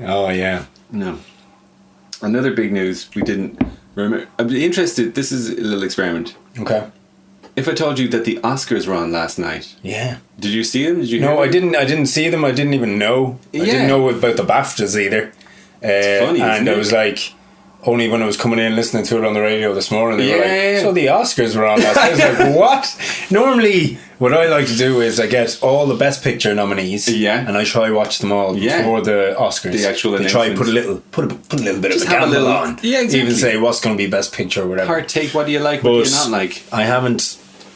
Oh yeah. No. Another big news we didn't remember. I'd be interested. This is a little experiment. Okay. If I told you that the Oscars were on last night. Yeah. Did you see them? Did you? No, I didn't see them. I didn't even know. I didn't know about the BAFTAs either. It's funny, and it was like only when I was coming in listening to it on the radio this morning, they were like, so the Oscars were on last night. I was like, what? Normally, what I like to do is I get all the Best Picture nominees, and I try watch them all before the Oscars. The actual they try put a little bit of a gamble on. Yeah, exactly. Even say what's going to be Best Picture or whatever. Partake. What do you like? What do you not like? I haven't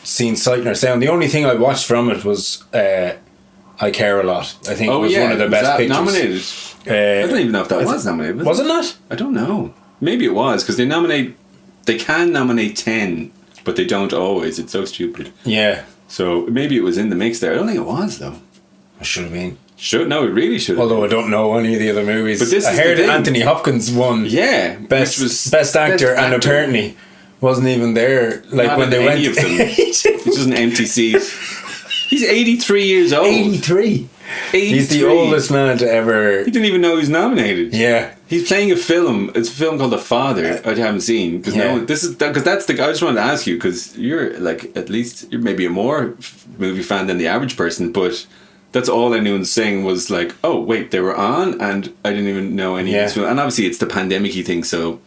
seen Sight Nor Sound. The only thing I watched from it was I Care a Lot. I think it was one of the best pictures. Nominated? I don't even know if that was nominated. Was it not? I don't know. Maybe it was, because they can nominate 10, but they don't always. It's so stupid. Yeah. So maybe it was in the mix there. I don't think it was, though. It should have been. No, it really should have. Although I don't know any of the other movies. But this I heard Anthony Hopkins won best actor, and apparently wasn't even there. Like not when they went. Of them. He's just an empty seat. He's 83 years old. 83. He's the oldest man to ever. He didn't even know he was nominated. Yeah, he's playing a film. It's a film called The Father. I haven't seen because that's the guy. I just wanted to ask you because you're like at least you're maybe a more movie fan than the average person, but that's all anyone's saying was like, oh wait, they were on, and I didn't even know any of this film. And obviously it's the pandemic-y thing, so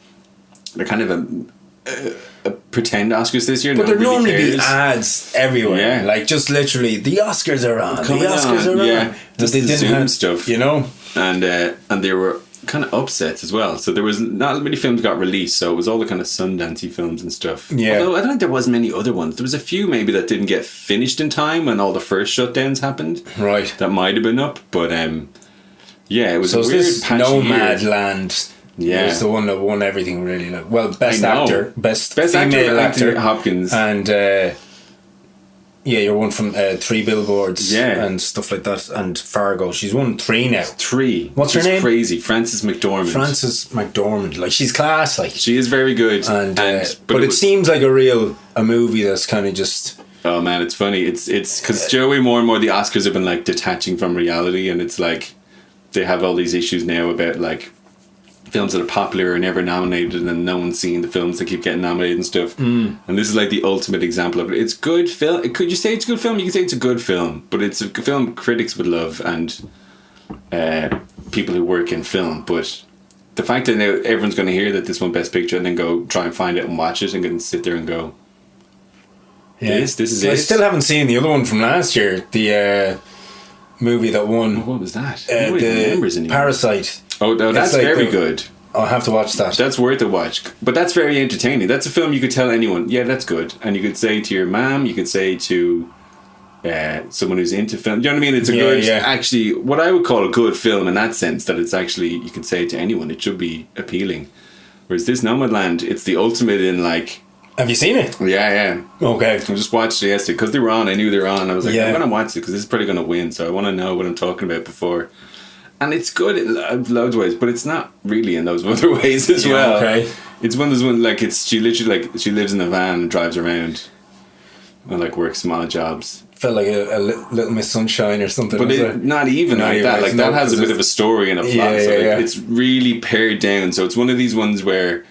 they're kind of a pretend Oscars this year. But there normally be ads everywhere. Like just literally, the Oscars are on. The Oscars are on. Yeah, just they didn't have stuff, you know. And there were kind of upsets as well. So there was not many films got released. So it was all the kind of Sundancey films and stuff. Yeah. Although I don't think there was many other ones. There was a few maybe that didn't get finished in time when all the first shutdowns happened. Right. That might have been up, but it was so a weird this patchy Nomadland. Yeah, it was the one that won everything really. Like, well, best actor, best female actor, Anthony Hopkins, and you're one from 3 Billboards, and stuff like that, and Fargo. She's won 3 now. 3. What's her name? Crazy, Frances McDormand. Like she's class. Like she is very good, and but it seems like a movie that's kind of just. Oh man, it's funny. It's because Joey more and more the Oscars have been like detaching from reality, and it's like they have all these issues now about like. Films that are popular are never nominated and then no one's seeing the films that keep getting nominated and stuff. And this is like the ultimate example of it. It's good film. Could you say it's a good film? You can say it's a good film, but it's a film critics would love and people who work in film. But the fact that now everyone's going to hear that this won Best Picture and then go try and find it and watch it and then sit there and go, this is it. I still haven't seen the other one from last year. The movie that won. What was that? Nobody remembers anymore. Parasite. Oh, that's like very good. I'll have to watch that. That's worth a watch. But that's very entertaining. That's a film you could tell anyone, yeah, that's good. And you could say to your mom, you could say to someone who's into film. You know what I mean? It's a good, actually, what I would call a good film in that sense, that it's actually, you can say to anyone, it should be appealing. Whereas this Nomadland, it's the ultimate in like... Have you seen it? Yeah. Okay. I just watched it yesterday because they were on. I knew they were on. I was like, I'm going to watch it because this is probably going to win. So I want to know what I'm talking about before. And it's good in loads of ways, but it's not really in those other ways as well. Okay. It's one of those ones like she literally like she lives in a van and drives around and like works small jobs. Felt like a Little Miss Sunshine or something. But not even like that. Like that has a bit of a story and a plot. It's really pared down. So it's one of these ones where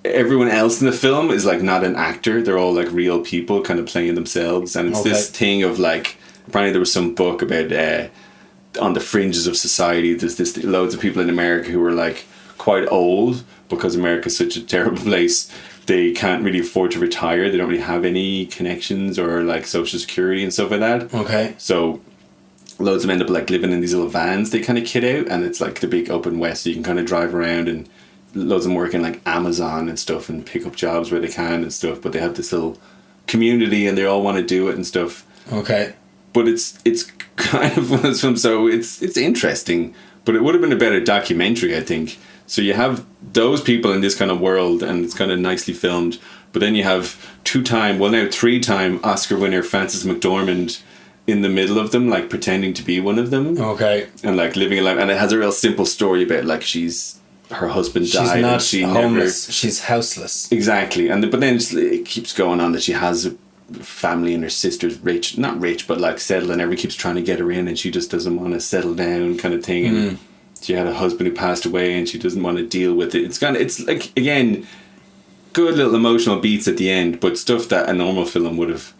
everyone else in the film is like not an actor. They're all like real people kind of playing themselves. And it's this thing of like, apparently there was some book about on the fringes of society. There's this loads of people in America who are like quite old because America's such a terrible place. They can't really afford to retire. They don't really have any connections or like social security and stuff like that. Okay. So loads of them end up like living in these little vans they kind of kit out, and it's like the big open west, so you can kind of drive around, and loads of them work in like Amazon and stuff and pick up jobs where they can and stuff, but they have this little community and they all want to do it and stuff. Okay. But it's kind of one of those films, so it's interesting, but it would have been a better documentary, I think. So you have those people in this kind of world, and it's kind of nicely filmed, but then you have 3-time Oscar winner Frances McDormand in the middle of them, like pretending to be one of them. Okay. And like living a life, and it has a real simple story about like her husband died. She's not homeless. She's houseless. Exactly. But then it keeps going on that she has a family and her sister's rich, not rich, but like settled, and everyone keeps trying to get her in, and she just doesn't want to settle down, kind of thing. And she had a husband who passed away and she doesn't want to deal with it. It's like, again, good little emotional beats at the end, but stuff that a normal film would have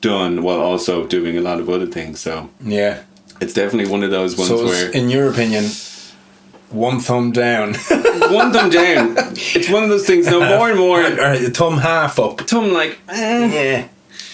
done while also doing a lot of other things. So yeah, it's definitely one of those ones where, in your opinion, one thumb down. One thumb down. It's one of those things. No, more and more. Or thumb half up. Thumb like, yeah.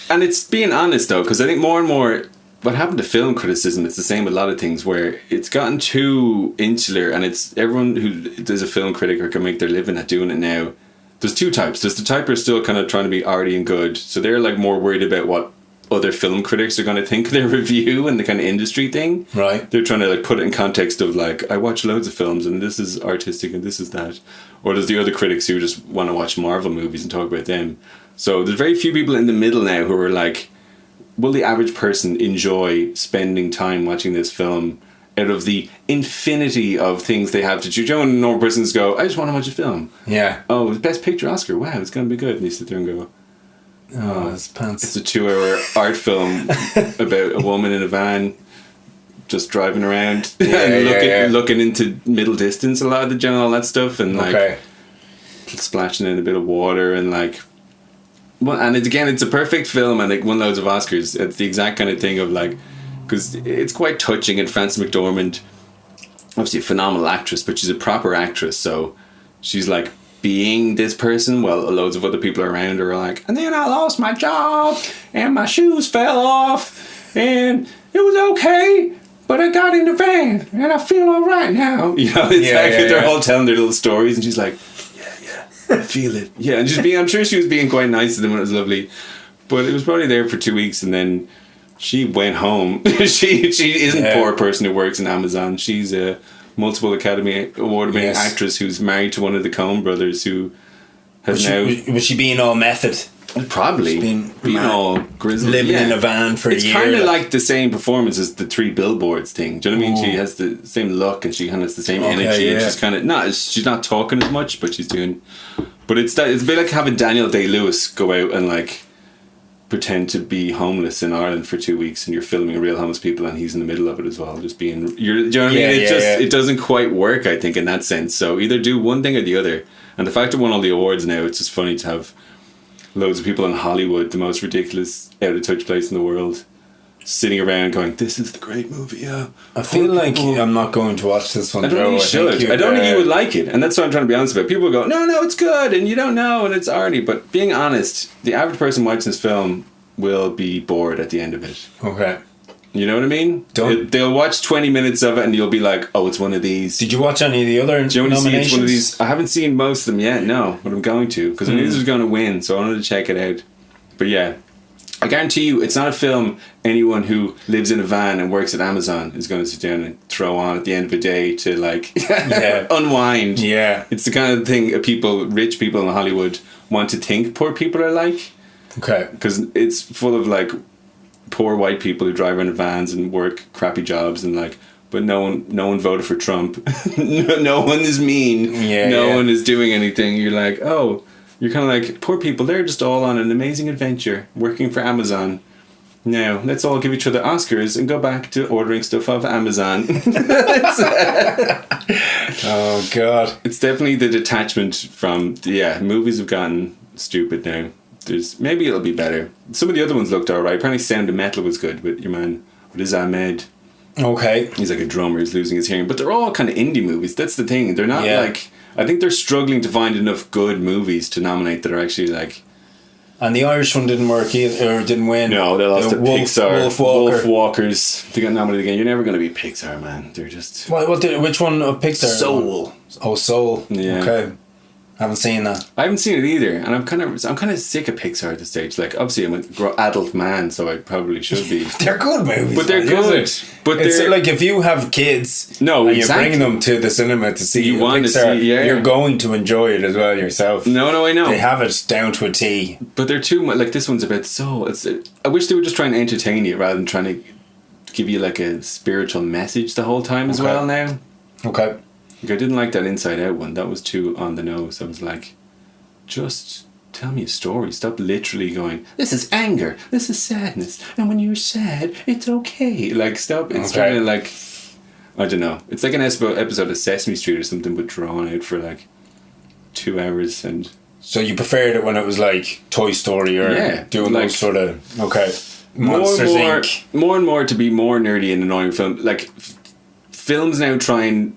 And it's being honest though, because I think more and more, what happened to film criticism, it's the same with a lot of things where it's gotten too insular, and it's everyone who is a film critic or can make their living at doing it now. There's two types. There's the type who are still kind of trying to be arty and good, so they're like more worried about what other film critics are going to think of their review and the kind of industry thing. Right. They're trying to like put it in context of like, I watch loads of films and this is artistic and this is that. Or there's the other critics who just want to watch Marvel movies and talk about them. So there's very few people in the middle now who are like, will the average person enjoy spending time watching this film out of the infinity of things they have to choose? You know, when normal persons go, I just want to watch a film. Yeah. Oh, Best Picture Oscar. Wow, it's going to be good. And you sit there and go, oh, it's pants. It's a 2-hour art film about a woman in a van just driving around and looking into middle distance a lot of the all that stuff, and like splashing in a bit of water and like, well, and it's a perfect film and it won loads of Oscars. It's the exact kind of thing of like, because it's quite touching, and Frances McDormand, obviously a phenomenal actress, but she's a proper actress, so she's like being this person while loads of other people around her are like, and then I lost my job and my shoes fell off and it was okay, but I got in the van and I feel all right now. You know, it's they're all telling their little stories, and she's like, I feel it. Yeah, and just being, I'm sure she was being quite nice to them, and it was lovely. But it was probably there for 2 weeks, and then she went home. she isn't a poor person who works in Amazon. She's a multiple Academy Award winning actress who's married to one of the Coen brothers, who has was she being all method? Probably being all grizzled, living in a van for a year. It's kind of like the same performance as the 3 Billboards thing. Do you know what I mean? She has the same look and she kind of has the same energy. And she's kind of she's not talking as much, but she's doing. But it's a bit like having Daniel Day-Lewis go out and like pretend to be homeless in Ireland for 2 weeks, and you're filming real homeless people, and he's in the middle of it as well, just being. Do you know what I mean? It doesn't quite work, I think, in that sense. So either do one thing or the other. And the fact it won all the awards now, it's just funny to have loads of people in Hollywood, the most ridiculous, out of touch place in the world, sitting around going, "This is the great movie." Yeah, I feel like I'm not going to watch this one. I don't think you should. I don't think you would like it, and that's what I'm trying to be honest about. People go, "No, it's good," and you don't know, and it's arty. But being honest, the average person watching this film will be bored at the end of it. Okay. You know what I mean? They'll watch 20 minutes of it and you'll be like, oh, it's one of these. Did you watch any of the other nominations? It's one of these. I haven't seen most of them yet, no, but I'm going to, because I knew this was going to win, so I wanted to check it out. But yeah, I guarantee you it's not a film anyone who lives in a van and works at Amazon is going to sit down and throw on at the end of a day to like unwind. Yeah. It's the kind of thing rich people in Hollywood want to think poor people are like. Okay. Because it's full of like poor white people who drive around in vans and work crappy jobs and like, but no one voted for Trump. no one is mean. No one is doing anything. You're like, oh, you're kind of like, poor people, they're just all on an amazing adventure working for Amazon. Now let's all give each other Oscars and go back to ordering stuff off Amazon. Oh God. It's definitely the detachment from movies have gotten stupid now. Maybe it'll be better. Some of the other ones looked alright. Apparently Sound of Metal was good with your man Riz Ahmed. Okay. He's like a drummer, he's losing his hearing. But they're all kind of indie movies. That's the thing. They're not like, I think they're struggling to find enough good movies to nominate that are actually like. And the Irish one didn't work either, or didn't win. No, they lost to Pixar. Wolf Walkers. They got nominated again. You're never going to be Pixar, man. They're just. Which one of Pixar? Soul. Oh, Soul. Yeah. Okay. Haven't seen that. I haven't seen it either, and I'm kind of sick of Pixar at this stage. Like, obviously, I'm an adult man, so I probably should be. They're good movies, but they're good. But it's like if you have kids, and you bring them to the cinema to see Pixar, you're going to enjoy it as well yourself. No, I know they have it down to a T. But they're too much. Like this one's about soul. I wish they would just try and entertain you rather than trying to give you like a spiritual message the whole time as well. Now, okay. Like I didn't like that Inside Out one. That was too on the nose. I was like, just tell me a story. Stop literally going, this is anger, this is sadness, and when you're sad, it's okay. Like, stop. It's trying to like, I don't know. It's like an episode of Sesame Street or something, but drawn out for like 2 hours. And so you preferred it when it was like Toy Story or doing like, those sort of Monsters Inc. More and more to be more nerdy and annoying film. Like films now try and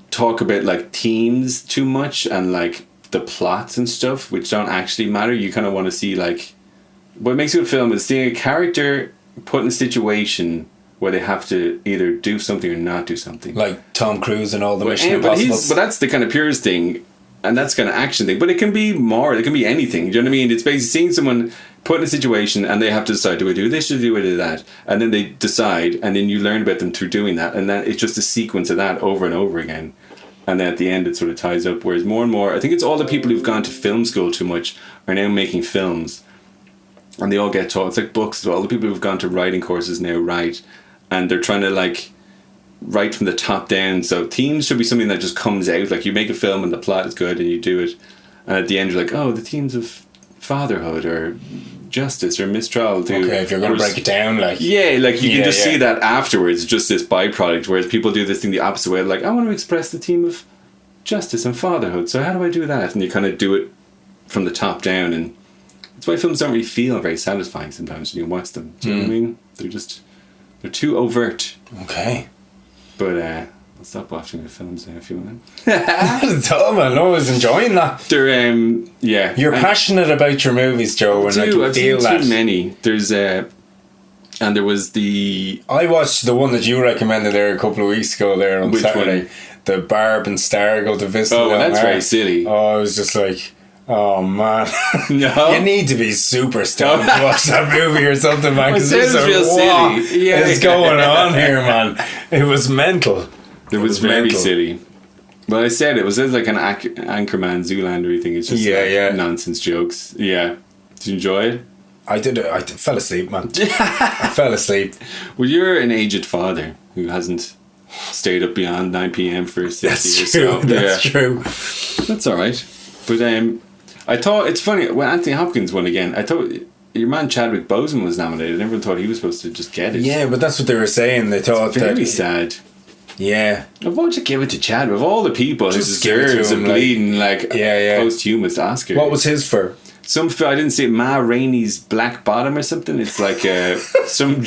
talk about like themes too much and like the plots and stuff, which don't actually matter. You kind of want to see like what makes a good film is seeing a character put in a situation where they have to either do something or not do something. Like Tom Cruise and all the Mission Impossible. But that's the kind of purest thing, and that's kind of action thing. But it can be more, it can be anything. Do you know what I mean? It's basically seeing someone put in a situation and they have to decide, do I do this or do I do that? And then they decide, and then you learn about them through doing that. And then it's just a sequence of that over and over again. And then at the end it sort of ties up. Whereas more and more, I think it's all the people who've gone to film school too much are now making films. And they all get taught, it's like books as well. The people who've gone to writing courses now write. And they're trying to like write from the top down. So themes should be something that just comes out. Like you make a film and the plot is good and you do it. And at the end you're like, oh, the themes of fatherhood or justice or mistrial. If you're going to break it down. Like you can just see that afterwards. Just this byproduct. Whereas people do this thing the opposite way. Like, I want to express the theme of justice and fatherhood. So how do I do that? And you kind of do it from the top down. And that's why films don't really feel very satisfying sometimes when you watch them. Do you know what I mean? They're too overt. Okay. But I'll stop watching the films in a few minutes. Not at all, man. I was enjoying that. They're, You're passionate about your movies, Joe, and I can feel that. I've seen too many. There's, and there was I watched the one that you recommended there a couple of weeks ago there on Saturday. One? The Barb and Star go to visit. Oh, that's very silly. Oh, I was just like... Oh man, no. You need to be super stoned to watch that movie or something, man. Because it's silly. Yeah, is going on here, man? It was mental. It was very silly. But I said it was like an Anchorman Zoolander thing. It's just nonsense jokes. Yeah, did you enjoy it? I did. I fell asleep, man. I fell asleep. Well, you're an aged father who hasn't stayed up beyond 9 p.m. for 6 years. That's true. That's all right. But I thought it's funny when Anthony Hopkins won again. I thought your man Chadwick Boseman was nominated. Everyone thought he was supposed to just get it. Yeah, but that's what they were saying. They thought it's very sad. Yeah. Why don't you give it to Chadwick? Of all the people who deserves a bleeding posthumous Oscar. What was his for? I didn't see it. Ma Rainey's Black Bottom or something. It's like some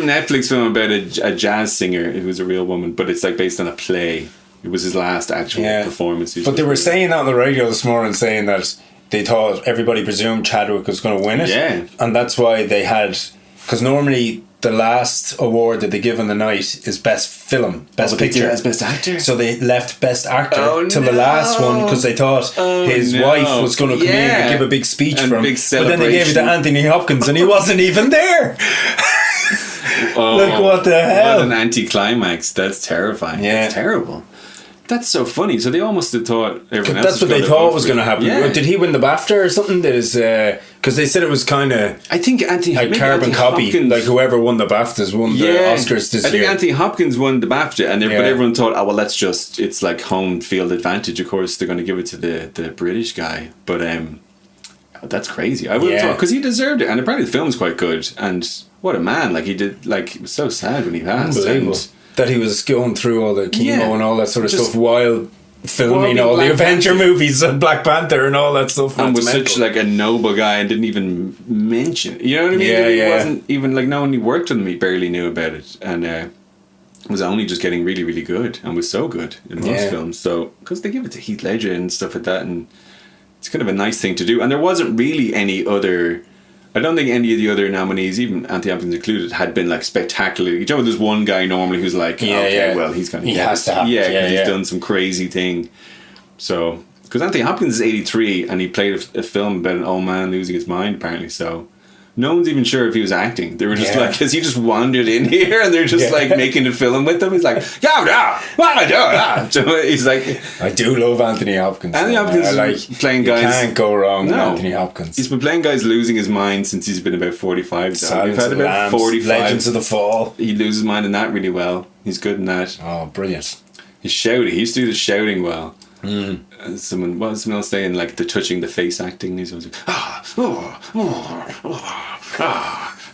Netflix film about a jazz singer who was a real woman, but it's like based on a play. It was his last actual performance. But they were saying that on the radio this morning, saying that they thought everybody presumed Chadwick was going to win it. Yeah. And that's why they had... Because normally the last award that they give on the night is Best Film, Best Picture. As Best Actor? So they left Best Actor to the last one because they thought his wife was going to come in and give a big speech for him. But then they gave it to Anthony Hopkins and he wasn't even there. Look, what the hell? What an anticlimax. That's terrifying. Yeah. That's terrible. That's so funny. So they almost had thought everyone else. That's what they thought was going to happen. Yeah. Did he win the BAFTA or something? Because they said it was kind of. I think Anthony carbon copy. Hopkins, like whoever won the BAFTAs won the Oscars this year. I think Anthony Hopkins won the BAFTA, and but everyone thought, oh well, it's like home field advantage. Of course, they're going to give it to the British guy, but that's crazy. I would have thought because he deserved it, and apparently the film's quite good. And what a man! Like he did. Like it was so sad when he passed. Unbelievable. That he was going through all the chemo and all that sort of stuff while filming all the Avenger movies and Black Panther and all that stuff. And was such like a noble guy and didn't even mention it. You know what I mean? He wasn't even like no one who worked with him, he barely knew about it. And was only just getting really, really good and was so good in most films. So, because they give it to Heath Ledger and stuff like that, and it's kind of a nice thing to do. And there wasn't really any other... I don't think any of the other nominees, even Anthony Hopkins included, had been like spectacular. You know, there's one guy normally who's like, well, he's going to get it. Yeah, he's done some crazy thing. So, because Anthony Hopkins is 83 and he played a film about an old man losing his mind, apparently. So, no one's even sure if he was acting. They were just like, because he just wandered in here and they're just like making a film with him. He's like, what am I doing? So he's like, I do love Anthony Hopkins. Anthony Hopkins is like playing guys. You can't go wrong with Anthony Hopkins. He's been playing guys losing his mind since he's been about 45. So we've had about 45. Legends of the Fall. He loses his mind in that really well. He's good in that. Oh, brilliant. He's shouting. He used to do the shouting well. Someone else saying like the touching the face acting. He's always like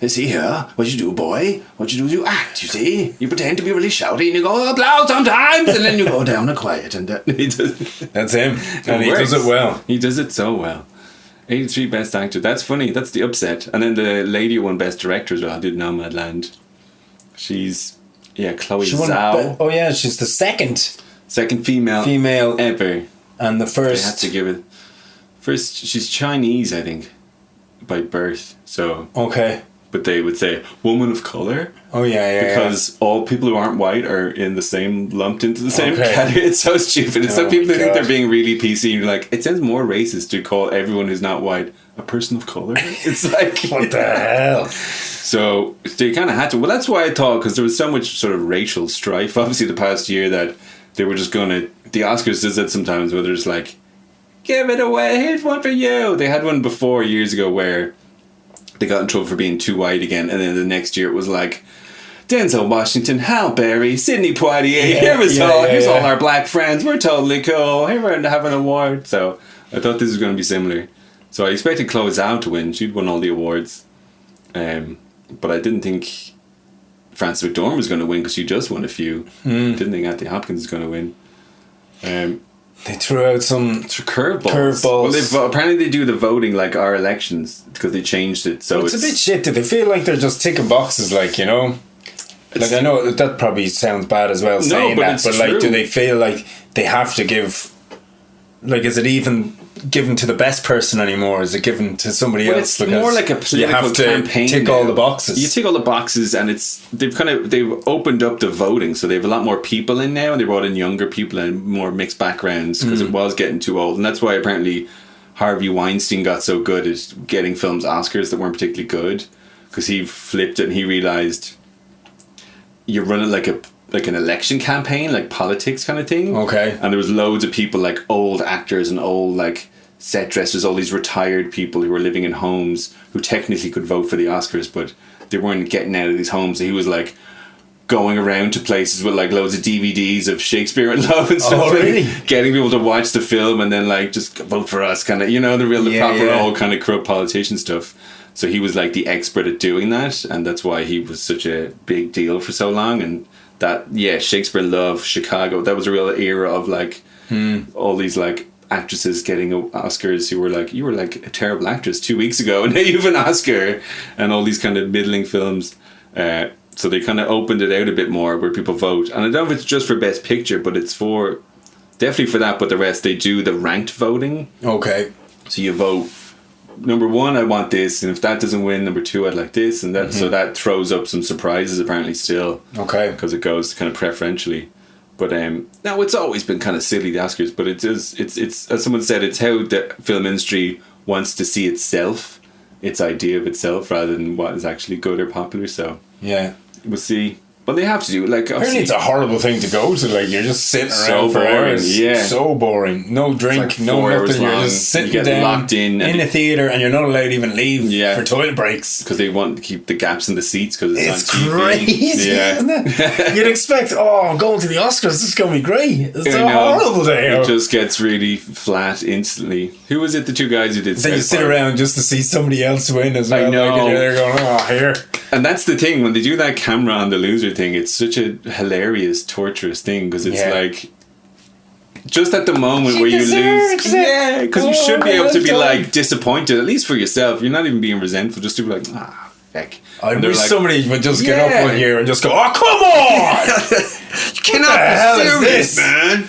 see here, what you do, boy? What you do is you act, you see? You pretend to be really shouty and you go up loud sometimes and then you go down and quiet. And that's him. And he does it well. He does it so well. 83 Best Actor. That's funny. That's the upset. And then the lady who won Best Director as well. I did Nomadland. She's, Chloe Zhao. Oh yeah, she's the second female ever. And the first. They had to give it. First, she's Chinese, I think, by birth. So okay. But they would say woman of color. Oh yeah. Because all people who aren't white are in the same, lumped into the same category. It's so stupid. It's like people who think they're being really PC. And you're like, it sounds more racist to call everyone who's not white a person of color. It's like what the hell? So they kind of had to. Well, that's why I thought, because there was so much sort of racial strife, obviously, the past year, that they were just going to. The Oscars does that sometimes, where they're just like, give it away. Here's one for you. They had one before years ago where they got in trouble for being too white again, and then the next year it was like Denzel Washington, Halle Berry, Sidney Poitier. Here's all our black friends. We're totally cool. Here we're having an award. So I thought this was going to be similar. So I expected Chloe Zhao to win. She'd won all the awards, but I didn't think Frances McDormand was going to win because she just won a few. Didn't think Anthony Hopkins was going to win. They threw out some curveballs. Well, apparently they do the voting like our elections because they changed it. So it's a bit shit. Do they feel like they're just ticking boxes, like, you know? Like, I know that probably sounds bad as well saying that, but like, do they feel like they have to give? Like, is it even given to the best person anymore? Is it given to somebody else? It's more like a political campaign. Tick all the boxes. You tick all the boxes, and they've opened up the voting, so they have a lot more people in now, and they brought in younger people and more mixed backgrounds because it was getting too old, and that's why apparently Harvey Weinstein got so good at getting films Oscars that weren't particularly good, because he flipped it and he realized you're running like an election campaign, like politics kind of thing. Okay. And there was loads of people, like old actors and old like set dressers, all these retired people who were living in homes who technically could vote for the Oscars, but they weren't getting out of these homes. So he was like going around to places with like loads of DVDs of Shakespeare in Love and stuff. Oh, really? Getting people to watch the film and then like just vote for us, kind of, you know, the proper old kind of corrupt politician stuff. So he was like the expert at doing that, and that's why he was such a big deal for so long. And that, Shakespeare in Love, Chicago, that was a real era of like all these like actresses getting Oscars who were like, you were like a terrible actress 2 weeks ago and now you have an Oscar, and all these kind of middling films. So they kind of opened it out a bit more where people vote. And I don't know if it's just for Best Picture, but it's definitely for that, but the rest, they do the ranked voting. Okay. So you vote, number one, I want this, and if that doesn't win, number two, I'd like this, and that. So that throws up some surprises apparently still. Okay. Because it goes kind of preferentially. But now it's always been kind of silly, the Oscars, but it's as someone said, it's how the film industry wants to see itself, its idea of itself, rather than what is actually good or popular. So yeah, we'll see. But they have to do it. Like, apparently it's a horrible thing to go to. Like, you're just sitting around for hours. Yeah, so boring. No drink, like no nothing. You're just sitting down locked in a theater, and you're not allowed to even leave for toilet breaks because they want to keep the gaps in the seats because it's crazy, isn't it? You'd expect, I'm going to the Oscars. This is going to be great. It's a horrible day. It just gets really flat instantly. Who was it? The two guys who did. Then you sit around just to see somebody else win as well. I know. Like, you're there going, here. And that's the thing, when they do that camera on the loser thing, it's such a hilarious, torturous thing, because it's like just at the moment where you lose, because you should be able to be like disappointed, at least for yourself. You're not even being resentful, just to be like, heck. I wish somebody would just get up one year and just go, come on! You cannot be serious, man.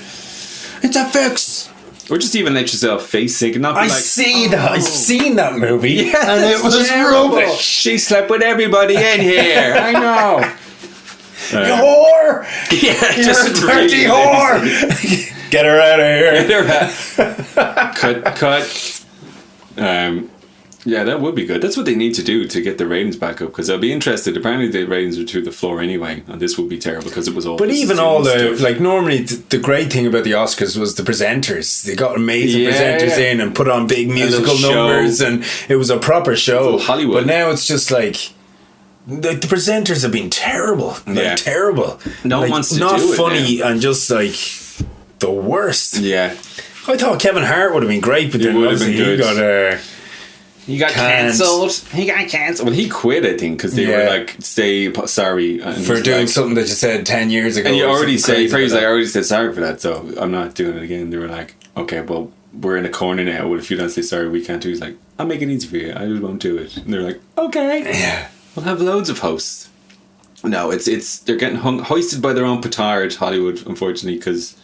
It's a fix. Or just even let yourself face sink and not be I've seen that movie, and it was rubbish. She slept with everybody in here. I know. You whore! Yeah, you're just a dirty whore. Get her out of here. Cut. Yeah, that would be good. That's what they need to do to get the ratings back up, because I'll be interested. Apparently the ratings are through the floor anyway, and this will be terrible because it was all. But even all the stuff. Like, normally the great thing about the Oscars was the presenters. They got amazing presenters in and put on big musical numbers, and it was a proper show. Hollywood. But now it's just like the presenters have been terrible. Like, terrible. No one wants to not do it. Not funny and just like the worst. Yeah. I thought Kevin Hart would have been great, but then obviously he got He got cancelled. Well, he quit, I think, because they were like, say sorry. For doing something that you said 10 years ago. And you already said, I already said sorry for that, so I'm not doing it again. They were like, okay, well, we're in a corner now. What if you don't say sorry, we can't do it? He's like, I'll make it easy for you. I just won't do it. And they're like, okay. Yeah. We'll have loads of hosts. No, they're getting hoisted by their own petard, Hollywood, unfortunately, because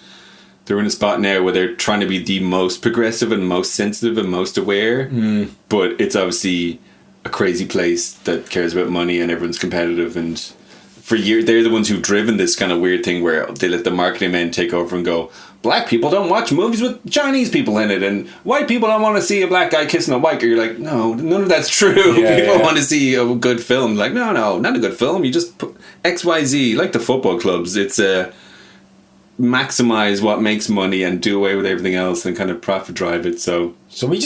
they're in a spot now where they're trying to be the most progressive and most sensitive and most aware, but it's obviously a crazy place that cares about money and everyone's competitive, and for years they're the ones who've driven this kind of weird thing where they let the marketing men take over and go, black people don't watch movies with Chinese people in it, and white people don't want to see a black guy kissing a white girl. You're like, no, none of that's true. People want to see a good film. Like, no, not a good film. You just put XYZ, like the football clubs. It's maximize what makes money and do away with everything else and kind of profit drive it. So we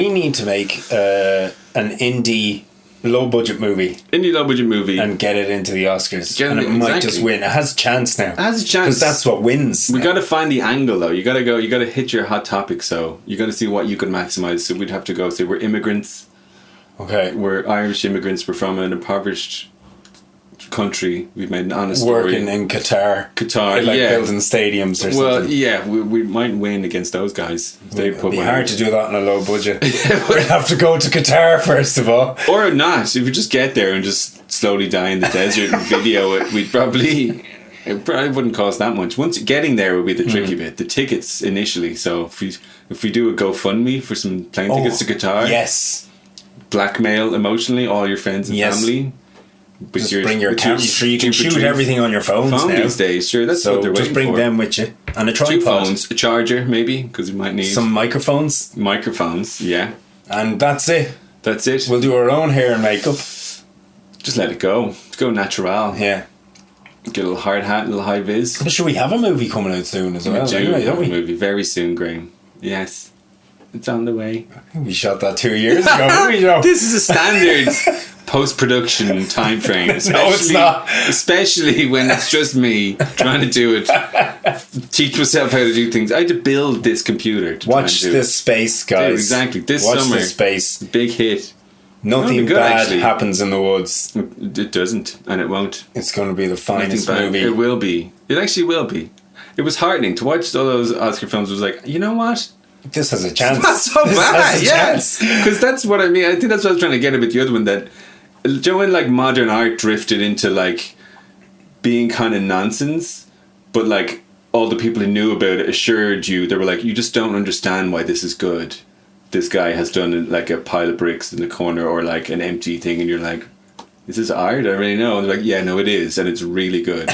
need to make an indie low budget movie and get it into the Oscars, and it might just win. It has a chance now. It has a chance because that's what wins. We got to find the angle though. You got to hit your hot topic. So you got to see what you can maximize. So we'd have to go say we're immigrants. Okay, we're Irish immigrants. We're from an impoverished country. We've made an honest story. Working in Qatar, building stadiums or something. Well, yeah, we might win against those guys. It'd be hard to do that on a low budget. We'd have to go to Qatar first of all, or not. If we just get there and just slowly die in the desert and video it, it probably wouldn't cost that much. Once getting there would be the tricky bit, the tickets initially. So if we do a GoFundMe for some plane tickets to Qatar, yes, blackmail emotionally all your friends and family. But just bring your camera, so you can shoot everything on your phones now. These days, sure. That's what they're waiting for. Just bring them with you and a tripod. 2 phones, a charger, maybe, because we might need some microphones. Yeah. And that's it. We'll do our own hair and makeup. Just let it go. Go natural. Yeah. Get a little hard hat, a little high vis. But should we have a movie coming out soon as well? Don't we? Movie very soon, Graeme. Yes. It's on the way. I think we shot that 2 years ago. This is a standard post-production time frame. No, it's not. Especially when it's just me trying to do it. Teach myself how to do things. I had to build this computer to watch this space, guys. Exactly. This watch summer. This space. Big hit. Nothing bad happens in the woods. It doesn't, and it won't. It's going to be the finest movie. It will be. It actually will be. It was heartening to watch all those Oscar films. It was like, you know what? This has a chance. It's not so bad, yes. Because that's what I mean. I think that's what I was trying to get at with the other one. That, when like modern art drifted into like being kind of nonsense, but like all the people who knew about it assured you, they were like, you just don't understand why this is good. This guy has done like a pile of bricks in the corner or like an empty thing, and you're like, this is art? I really know. And they're like, yeah, no, it is, and it's really good.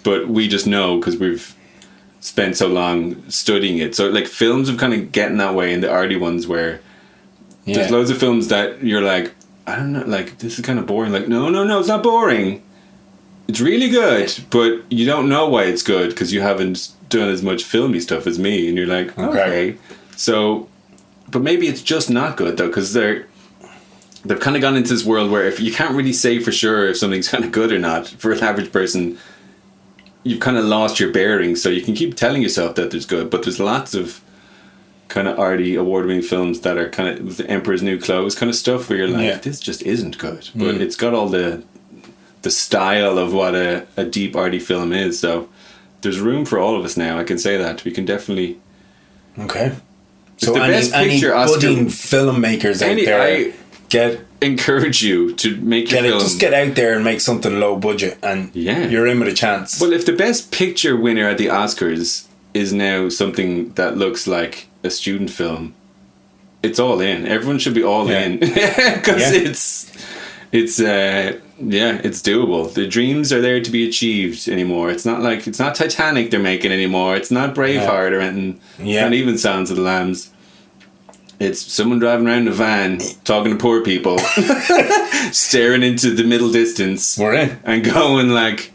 But we just know because we've spent so long studying it. So like films have kind of getting that way, and the arty ones where there's loads of films that you're like, I don't know, like this is kind of boring. Like no, it's not boring. It's really good, but you don't know why it's good because you haven't done as much filmy stuff as me, and you're like, okay. So, but maybe it's just not good though, because they've kind of gone into this world where if you can't really say for sure if something's kind of good or not for an average person. You've kind of lost your bearings, so you can keep telling yourself that there's good, but there's lots of kind of arty award-winning films that are kind of the Emperor's New Clothes kind of stuff where you're like, this just isn't good, but it's got all the style of what a deep arty film is. So there's room for all of us now. I can say that we can definitely. Okay. So the best picture budding filmmakers out there, encourage you to make your film. Just get out there and make something low budget, and you're in with a chance. Well, if the best picture winner at the Oscars is now something that looks like a student film, it's all in. Everyone should be all in because it's doable. The dreams are there to be achieved anymore. It's not Titanic they're making anymore. It's not Braveheart or anything. Not even Silence of the Lambs. It's someone driving around in a van, talking to poor people, staring into the middle distance. We're in. And going like,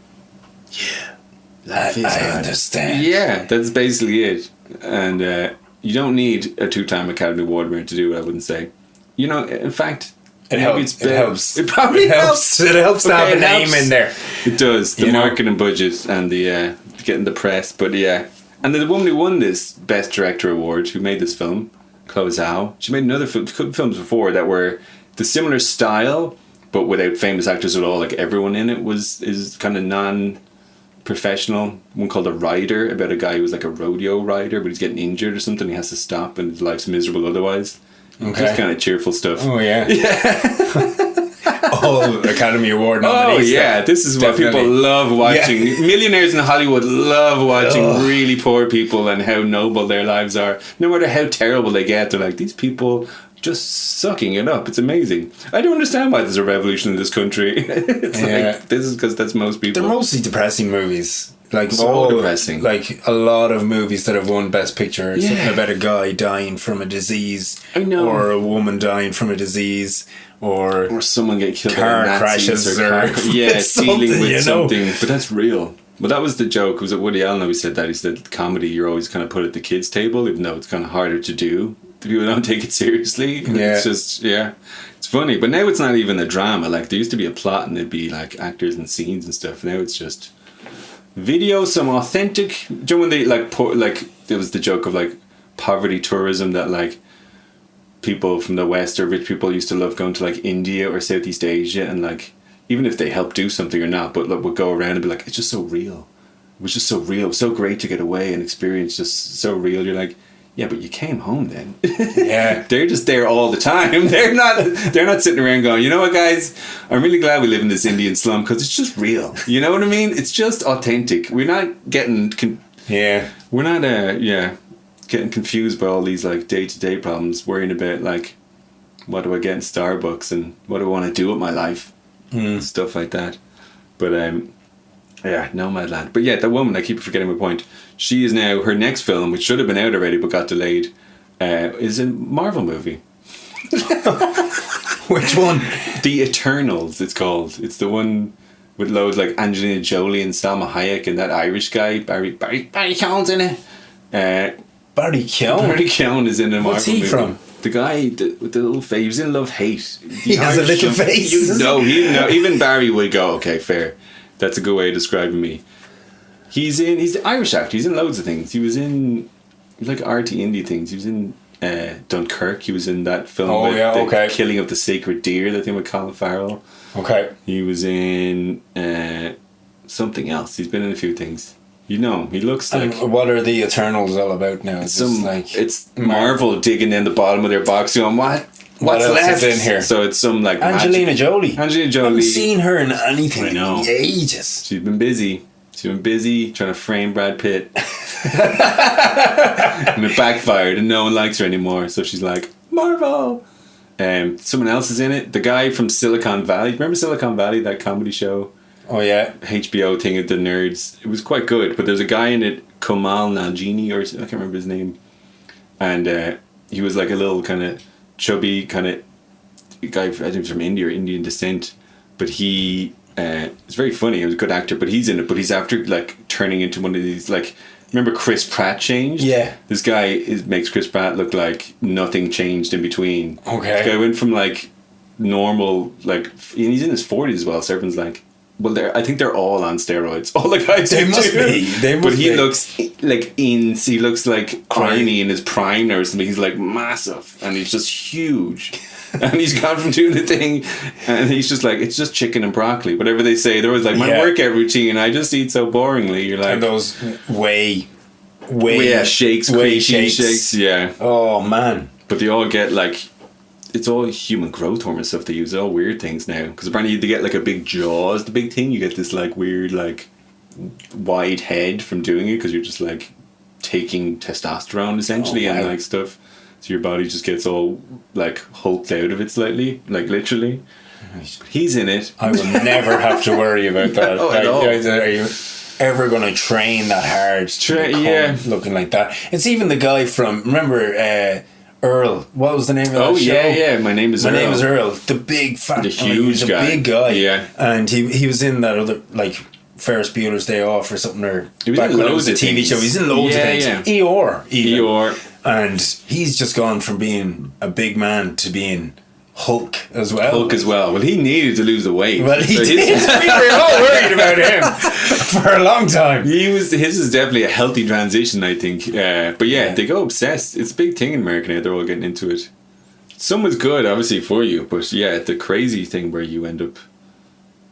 I understand. Yeah, that's basically it. And you don't need a 2-time Academy Award winner to do it, I wouldn't say. You know, in fact, it helps. It probably helps. It helps to have a name in there. It does. The marketing budget and the getting the press. But yeah. And the woman who won this Best Director Award, who made this film, Chloe Zhao. She made another films before that were the similar style, but without famous actors at all. Like everyone in it is kind of non-professional. One called A Rider, about a guy who was like a rodeo rider, but he's getting injured or something. He has to stop, and his life's miserable otherwise. Okay. Just kind of cheerful stuff. Oh yeah. All Academy Award nominees. Oh yeah, this is what people love watching. Yeah. Millionaires in Hollywood love watching really poor people and how noble their lives are. No matter how terrible they get, they're like, these people just sucking it up. It's amazing. I don't understand why there's a revolution in this country. It's like, this is because that's most people. They're mostly depressing movies. Like so depressing. Like a lot of movies that have won Best Picture. Something about a guy dying from a disease. I know. Or a woman dying from a disease. Or someone get killed car crashes dealing with something. But that's real. Well, that was the joke. Was it Woody Allen who said that? He said comedy you're always kind of put at the kids' table, even though it's kind of harder to do. People don't take it seriously. Yeah. It's just it's funny. But now it's not even a drama. Like there used to be a plot and there'd be like actors and scenes and stuff. Now it's just video, some authentic. Do you know when they there was the joke of like poverty tourism that like people from the West or rich people used to love going to like India or Southeast Asia, and like even if they help do something or not, but like would go around and be like, it's just so real. It was just so real. It was so great to get away and experience just so real. You're like, yeah, but you came home then. Yeah. They're just there all the time. They're not sitting around going, you know what, guys? I'm really glad we live in this Indian slum because it's just real. You know what I mean? It's just authentic. We're not getting getting confused by all these like day-to-day problems, worrying about like what do I get in Starbucks and what do I want to do with my life, stuff like that. But Nomadland. But yeah, that woman, I keep forgetting my point. She is now, her next film, which should have been out already but got delayed, is a Marvel movie. Which one? The Eternals, it's called. It's the one with loads like Angelina Jolie and Salma Hayek and that Irish guy Barry Keoghan's in it. Barry Keoghan? Barry Keoghan is in a Marvel movie. What's he from? The guy with the little face. He was in Love Hate. He has a little face. Even Barry would go, okay, fair. That's a good way of describing me. He's the Irish actor. He's in loads of things. He was in like arty indie things. He was in Dunkirk. He was in that film the killing of the sacred deer, that thing with Colin Farrell. Okay. He was in something else. He's been in a few things. You know, he looks like... And what are the Eternals all about now? It's Marvel digging in the bottom of their box going, what's left in here? So it's some like Angelina Jolie. I haven't seen her in anything in ages. She's been busy trying to frame Brad Pitt. And it backfired and no one likes her anymore. So she's like, Marvel! Someone else is in it. The guy from Silicon Valley. Remember Silicon Valley, that comedy show? Oh yeah. HBO thing with the nerds. It was quite good, but there's a guy in it, Kumail Nanjiani, or I can't remember his name. And he was like a little kind of chubby kind of guy, I think he's from India or Indian descent. But he it's very funny. He was a good actor, but he's in it. But he's after like turning into one of these like. Remember Chris Pratt changed? Yeah. This guy makes Chris Pratt look like nothing changed in between. Okay. This guy went from like normal, like, and he's in his 40s as well. So everyone's like, well, I think they're all on steroids. All the guys they must be. But he looks like he looks like Arnie in his prime or something. He's like massive and he's just huge. And he's gone from doing the thing and he's just like, it's just chicken and broccoli. Whatever they say. There was like, my workout routine, I just eat so boringly. You're like, and those whey shakes, shakes. Yeah. Oh man. But they all get like, it's all human growth hormone stuff they use. They're all weird things now. Because apparently they get like a big jaw is the big thing. You get this like weird like wide head from doing it because you're just like taking testosterone essentially and like stuff. So your body just gets all like hulked out of it slightly, like literally. He's in it. I will never have to worry about that. Are you ever going to train that hard to looking like that? It's even the guy from, remember Earl, what was the name of that show? My name is Earl. The big fat, the huge guy. Big guy. Yeah. And he was in that other like Ferris Bueller's Day Off or something, or he was in loads of TV show. He's in loads of things. Eeyore. Eeyore. And he's just gone from being a big man to being Hulk as well. Well, he needed to lose the weight. Well, he did. We were all worried about him for a long time. His is definitely a healthy transition, I think. But yeah, they go obsessed. It's a big thing in America now. They're all getting into it. Some was good, obviously, for you. But yeah, the crazy thing where you end up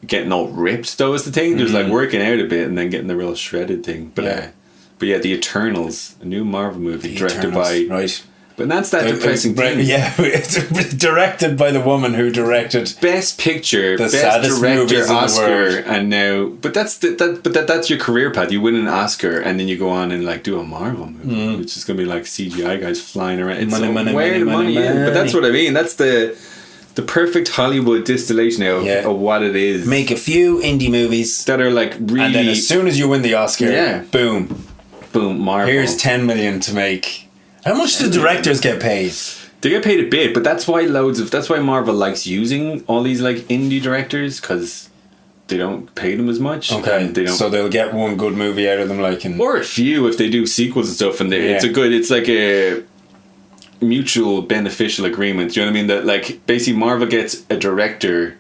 getting all ripped, though, is the thing. There's like working out a bit and then getting the real shredded thing. But yeah, The Eternals, a new Marvel movie directed by... Right. But that's that depressing thing. Yeah, it's directed by the woman who directed Best Picture, the Best Director Oscar, and now. But that's your career path. You win an Oscar and then you go on and like do a Marvel movie, which is going to be like CGI guys flying around. It's where the money is. But that's what I mean. That's the perfect Hollywood distillation of what it is. Make a few indie movies that are like really, and then as soon as you win the Oscar, boom, Marvel. Here's 10 million to make. How much do directors get paid? They get paid a bit, but that's why Marvel likes using all these like indie directors, because they don't pay them as much. Okay, so they'll get one good movie out of them, or a few if they do sequels and stuff, and it's like a mutual beneficial agreement. Do you know what I mean? That like basically Marvel gets a director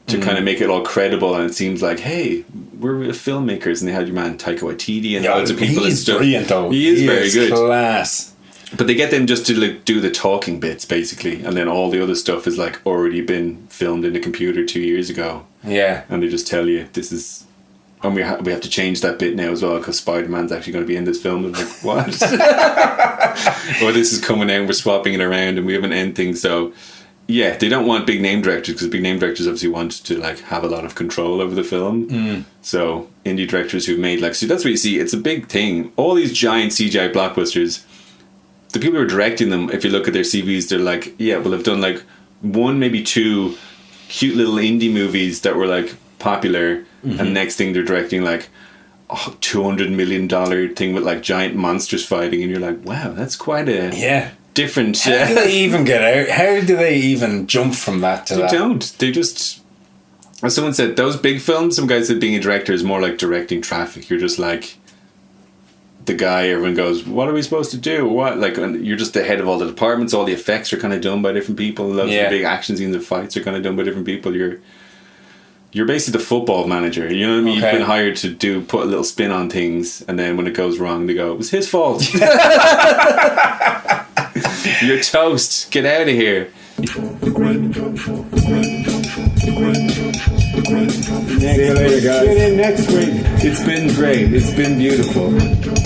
to kind of make it all credible, and it seems like, hey, we're filmmakers, and they had your man Taika Waititi and loads of people and stuff. Brilliant, though. He is very good. Class. But they get them just to like do the talking bits basically, and then all the other stuff is like already been filmed in the computer 2 years ago. Yeah, and they just tell you this is, and we have to change that bit now as well because Spider-Man's actually going to be in this film. And like, what? Or this is coming out and we're swapping it around and we have an end thing. So yeah, they don't want big name directors because big name directors obviously want to like have a lot of control over the film. So indie directors who've made so that's what you see. It's a big thing. All these giant CGI blockbusters, the people who are directing them, if you look at their CVs, they're like, yeah, well, I've done like one, maybe two cute little indie movies that were like popular, and next thing they're directing like $200 million thing with like giant monsters fighting, and you're like, wow, that's quite a different. How do they even get out? How do they even jump from that to that? They don't. They just, as someone said, those big films, some guys said being a director is more like directing traffic. You're just like the guy everyone goes, what are we supposed to do? What, like, you're just the head of all the departments. All the effects are kind of done by different people. Lots of the big action scenes and fights are kind of done by different people. You're basically the football manager. You know what I mean? Okay. You've been hired to put a little spin on things, and then when it goes wrong, they go, it was his fault. You're toast. Get out of here. See you later, guys. Tune in next week. It's been great. It's been beautiful.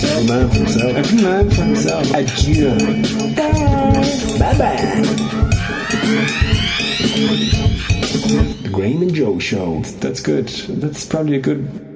Every man for himself. Every man for himself. Adieu. Bye-bye. The Graeme and Joe Show. That's good. That's probably a good